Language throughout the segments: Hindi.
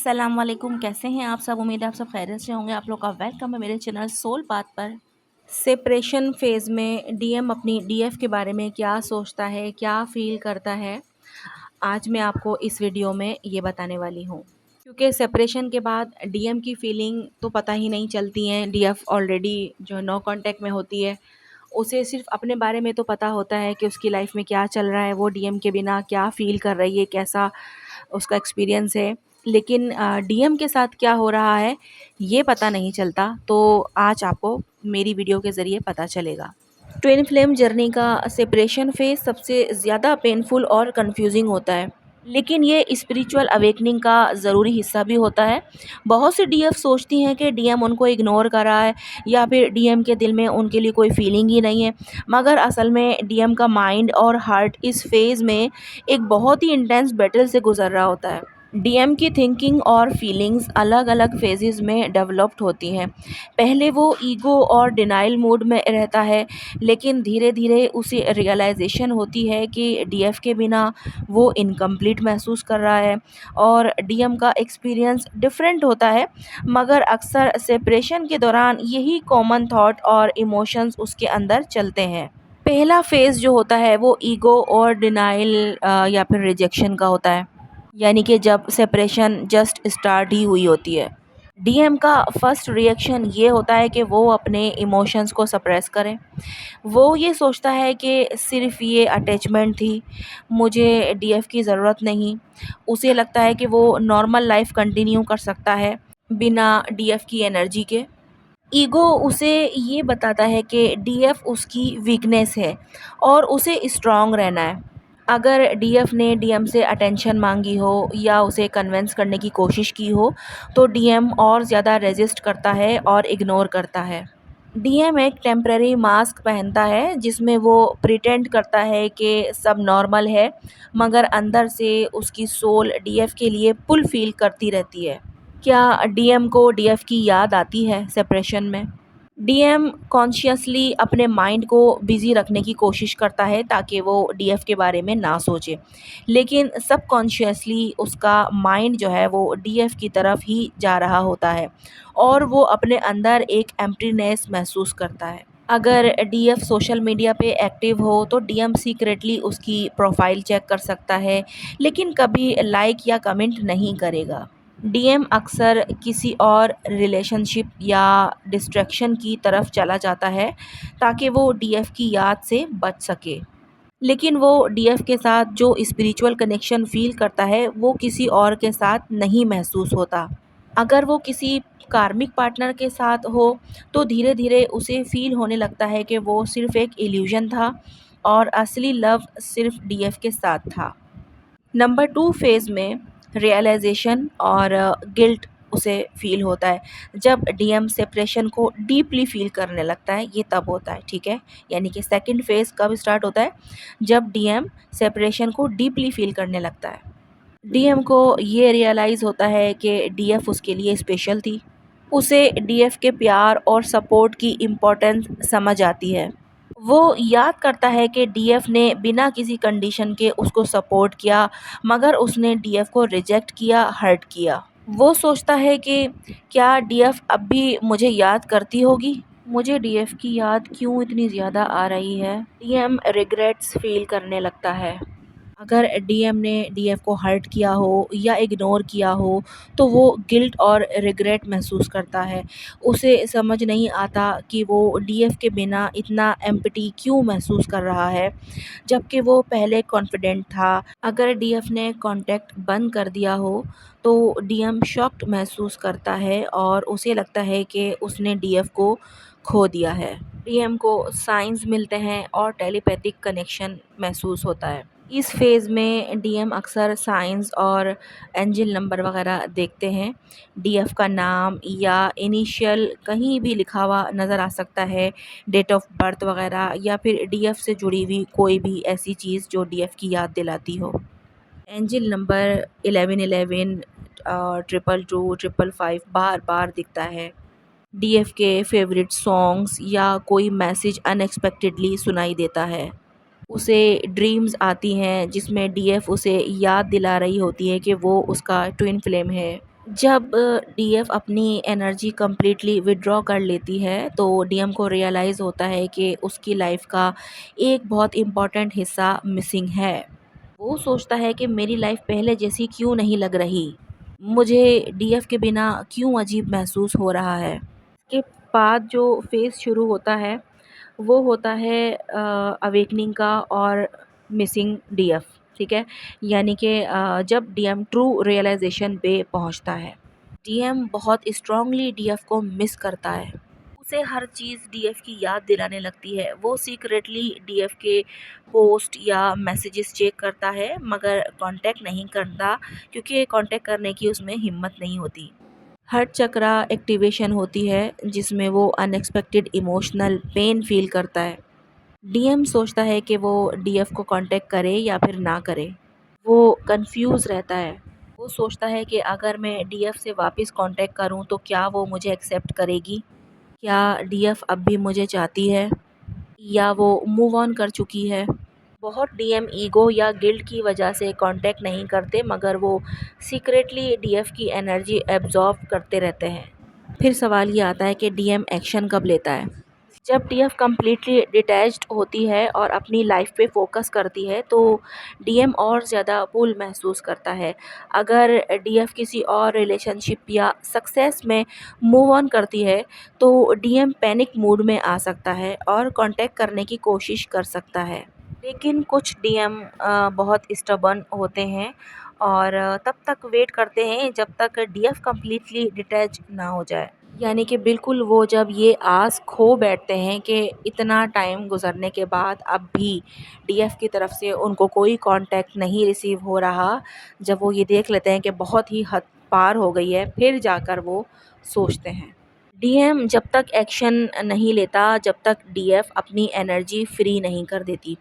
अस्सलाम वालेकुम। कैसे हैं आप सब? उम्मीद है आप सब खैरियत से होंगे। आप लोग का वेलकम है मेरे चैनल सोल पाथ पर। सेपरेशन फेज़ में डीएम अपनी डीएफ के बारे में क्या सोचता है, क्या फ़ील करता है, आज मैं आपको इस वीडियो में ये बताने वाली हूँ। क्योंकि सेपरेशन के बाद डीएम की फ़ीलिंग तो पता ही नहीं चलती हैं। डीएफ ऑलरेडी जो नो कॉन्टैक्ट में होती है, उसे सिर्फ़ अपने बारे में तो पता होता है कि उसकी लाइफ़ में क्या चल रहा है, वो डीएम के बिना क्या फ़ील कर रही है, कैसा उसका एक्सपीरियंस है। लेकिन डीएम के साथ क्या हो रहा है ये पता नहीं चलता। तो आज आपको मेरी वीडियो के ज़रिए पता चलेगा। ट्विन फ्लेम जर्नी का सेपरेशन फेज़ सबसे ज़्यादा पेनफुल और कंफ्यूजिंग होता है, लेकिन ये स्पिरिचुअल अवेकनिंग का ज़रूरी हिस्सा भी होता है। बहुत सी डीएफ सोचती हैं कि डीएम उनको इग्नोर कर रहा है या फिर डीएम के दिल में उनके लिए कोई फीलिंग ही नहीं है, मगर असल में डीएम का माइंड और हार्ट इस फेज़ में एक बहुत ही इंटेंस बैटल से गुजर रहा होता है। डीएम की थिंकिंग और फीलिंग्स अलग अलग फेजेस में डेवलप्ड होती हैं। पहले वो ईगो और डिनाइल मूड में रहता है, लेकिन धीरे धीरे उसे रियलाइजेशन होती है कि डीएफ के बिना वो इनकम्प्लीट महसूस कर रहा है। और डीएम का एक्सपीरियंस डिफरेंट होता है, मगर अक्सर सेपरेशन के दौरान यही कॉमन थॉट और इमोशंस उसके अंदर चलते हैं। पहला फेज़ जो होता है वो ईगो और डिनाइल या फिर रिजेक्शन का होता है, यानी कि जब सेपरेशन जस्ट स्टार्ट ही हुई होती है। डीएम का फर्स्ट रिएक्शन ये होता है कि वो अपने इमोशंस को सप्रेस करें। वो ये सोचता है कि सिर्फ़ ये अटैचमेंट थी, मुझे डीएफ की ज़रूरत नहीं। उसे लगता है कि वो नॉर्मल लाइफ कंटिन्यू कर सकता है बिना डीएफ की एनर्जी के। ईगो उसे ये बताता है कि डीएफ उसकी वीकनेस है और उसे स्ट्रॉन्ग रहना है। अगर डीएफ ने डीएम से अटेंशन मांगी हो या उसे कन्विंस करने की कोशिश की हो, तो डीएम और ज़्यादा रेजिस्ट करता है और इग्नोर करता है। डीएम एक टेम्पररी मास्क पहनता है जिसमें वो प्रिटेंड करता है कि सब नॉर्मल है, मगर अंदर से उसकी सोल डीएफ के लिए पुल फील करती रहती है। क्या डीएम को डीएफ की याद आती है सेपरेशन में? डीएम कॉन्शियसली अपने माइंड को बिज़ी रखने की कोशिश करता है ताकि वो डीएफ के बारे में ना सोचे, लेकिन सबकॉन्शियसली उसका माइंड जो है वो डीएफ की तरफ ही जा रहा होता है और वो अपने अंदर एक एम्प्टीनेस महसूस करता है। अगर डीएफ सोशल मीडिया पे एक्टिव हो तो डीएम सीक्रेटली उसकी प्रोफाइल चेक कर सकता है, लेकिन कभी लाइक या कमेंट नहीं करेगा। डीएम अक्सर किसी और रिलेशनशिप या डिस्ट्रैक्शन की तरफ चला जाता है ताकि वो डीएफ की याद से बच सके, लेकिन वो डीएफ के साथ जो स्पिरिचुअल कनेक्शन फील करता है वो किसी और के साथ नहीं महसूस होता। अगर वो किसी कार्मिक पार्टनर के साथ हो तो धीरे धीरे उसे फील होने लगता है कि वो सिर्फ एक इल्यूजन था और असली लव सिर्फ डीएफ के साथ था। नंबर 2 फेज़ में रियलाइजेशन और गिल्ट उसे फ़ील होता है। जब डीएम सेपरेशन को डीपली फ़ील करने लगता है, ये तब होता है, ठीक है? यानी कि सेकंड फेज़ कब स्टार्ट होता है? जब डीएम सेपरेशन को डीपली फ़ील करने लगता है। डीएम को ये रियलाइज़ होता है कि डीएफ उसके लिए स्पेशल थी। उसे डीएफ के प्यार और सपोर्ट की इम्पोर्टेंस समझ आती है। वो याद करता है कि डीएफ ने बिना किसी कंडीशन के उसको सपोर्ट किया, मगर उसने डीएफ को रिजेक्ट किया, हर्ट किया। वो सोचता है कि क्या डीएफ अब भी मुझे याद करती होगी? मुझे डीएफ की याद क्यों इतनी ज़्यादा आ रही है? डीएम रिग्रेट्स फील करने लगता है। अगर डीएम ने डीएफ को हर्ट किया हो या इग्नोर किया हो तो वो गिल्ट और रिग्रेट महसूस करता है। उसे समझ नहीं आता कि वो डीएफ के बिना इतना एम्पटी क्यों महसूस कर रहा है, जबकि वो पहले कॉन्फिडेंट था। अगर डीएफ ने कांटेक्ट बंद कर दिया हो तो डीएम शॉक्ड महसूस करता है और उसे लगता है कि उसने डीएफ को खो दिया है। डीएम को साइंस मिलते हैं और टेलीपैथिक कनेक्शन महसूस होता है। इस फेज़ में डीएम अक्सर साइंस और एंजिल नंबर वगैरह देखते हैं। डीएफ का नाम या इनिशियल कहीं भी लिखा हुआ नज़र आ सकता है, डेट ऑफ बर्थ वगैरह, या फिर डीएफ से जुड़ी हुई कोई भी ऐसी चीज़ जो डीएफ की याद दिलाती हो। Angel number 1111 triple two triple five बार बार दिखता है। डीएफ के फेवरेट सॉन्ग्स या कोई मैसेज अनएक्सपेक्टेडली सुनाई देता है। उसे ड्रीम्स आती हैं जिसमें डीएफ उसे याद दिला रही होती है कि वो उसका ट्विन फ्लेम है। जब डीएफ अपनी एनर्जी कंप्लीटली विथड्रॉ कर लेती है तो डीएम को रियलाइज़ होता है कि उसकी लाइफ का एक बहुत इम्पॉर्टेंट हिस्सा मिसिंग है। वो सोचता है कि मेरी लाइफ पहले जैसी क्यों नहीं लग रही, मुझे डीएफ के बिना क्यों अजीब महसूस हो रहा है। इसके बाद जो फेज़ शुरू होता है वो होता है अवेकनिंग का और मिसिंग डीएफ। ठीक है, यानी कि जब डीएम ट्रू रियलाइजेशन पे पहुंचता है, डीएम बहुत स्ट्रांगली डीएफ को मिस करता है। उसे हर चीज़ डीएफ की याद दिलाने लगती है। वो सीक्रेटली डीएफ के पोस्ट या मैसेजेस चेक करता है मगर कांटेक्ट नहीं करता, क्योंकि कांटेक्ट करने की उसमें हिम्मत नहीं होती। हर्ट चक्रा एक्टिवेशन होती है जिसमें वो अनएक्सपेक्टेड इमोशनल पेन फील करता है। डीएम सोचता है कि वो डीएफ को कांटेक्ट करे या फिर ना करे। वो कंफ्यूज रहता है। वो सोचता है कि अगर मैं डीएफ से वापस कांटेक्ट करूं तो क्या वो मुझे एक्सेप्ट करेगी, क्या डीएफ अब भी मुझे चाहती है, या वो मूव ऑन कर चुकी है। बहुत डीएम ईगो या गिल्ट की वजह से कांटेक्ट नहीं करते मगर वो सीक्रेटली डीएफ की एनर्जी एब्जॉर्ब करते रहते हैं। फिर सवाल ये आता है कि डीएम एक्शन कब लेता है। जब डीएफ कम्प्लीटली डिटैच्ड होती है और अपनी लाइफ पे फोकस करती है तो डीएम और ज़्यादा पुल महसूस करता है। अगर डीएफ किसी और रिलेशनशिप या सक्सेस में मूव ऑन करती है तो डीएम पैनिक मूड में आ सकता है और कांटेक्ट करने की कोशिश कर सकता है। लेकिन कुछ डीएम बहुत स्टबर्न होते हैं और तब तक वेट करते हैं जब तक डीएफ कम्प्लीटली डिटैच ना हो जाए। यानी कि बिल्कुल वो जब ये आस खो बैठते हैं कि इतना टाइम गुजरने के बाद अब भी डीएफ की तरफ से उनको कोई कांटेक्ट नहीं रिसीव हो रहा, जब वो ये देख लेते हैं कि बहुत ही हद पार हो गई है, फिर जाकर वो सोचते हैं। डीएम जब तक एक्शन नहीं लेता, जब तक डीएफ अपनी एनर्जी फ्री नहीं कर देती,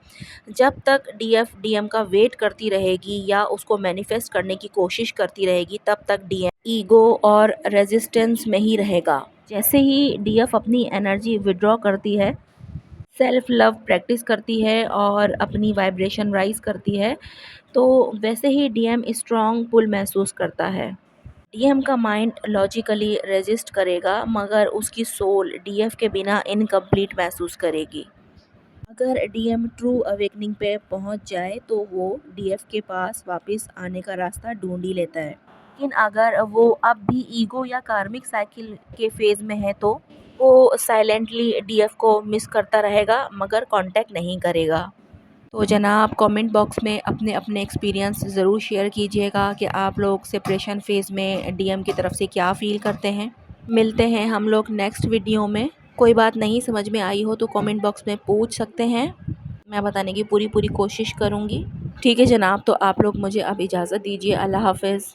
जब तक डीएफ डीएम का वेट करती रहेगी या उसको मैनिफेस्ट करने की कोशिश करती रहेगी, तब तक डीएम ईगो और रेजिस्टेंस में ही रहेगा। जैसे ही डीएफ अपनी एनर्जी विड्रॉ करती है, सेल्फ लव प्रैक्टिस करती है और अपनी वाइब्रेशन राइज करती है, तो वैसे ही डीएम स्ट्रॉन्ग पुल महसूस करता है। डीएम का माइंड लॉजिकली रेजिस्ट करेगा मगर उसकी सोल डीएफ के बिना इनकम्प्लीट महसूस करेगी। अगर डीएम ट्रू अवेकनिंग पे पहुंच जाए तो वो डीएफ के पास वापस आने का रास्ता ढूंढ ही लेता है। लेकिन अगर वो अब भी ईगो या कार्मिक साइकिल के फेज में है तो वो साइलेंटली डीएफ को मिस करता रहेगा मगर कांटेक्ट नहीं करेगा। तो जनाब कमेंट बॉक्स में अपने अपने एक्सपीरियंस ज़रूर शेयर कीजिएगा कि आप लोग सेपरेशन फ़ेज़ में डीएम की तरफ से क्या फ़ील करते हैं। मिलते हैं हम लोग नेक्स्ट वीडियो में। कोई बात नहीं समझ में आई हो तो कमेंट बॉक्स में पूछ सकते हैं, मैं बताने की पूरी पूरी कोशिश करूँगी। ठीक है जनाब, तो आप लोग मुझे अब इजाज़त दीजिए। अल्लाह हाफ़िज़।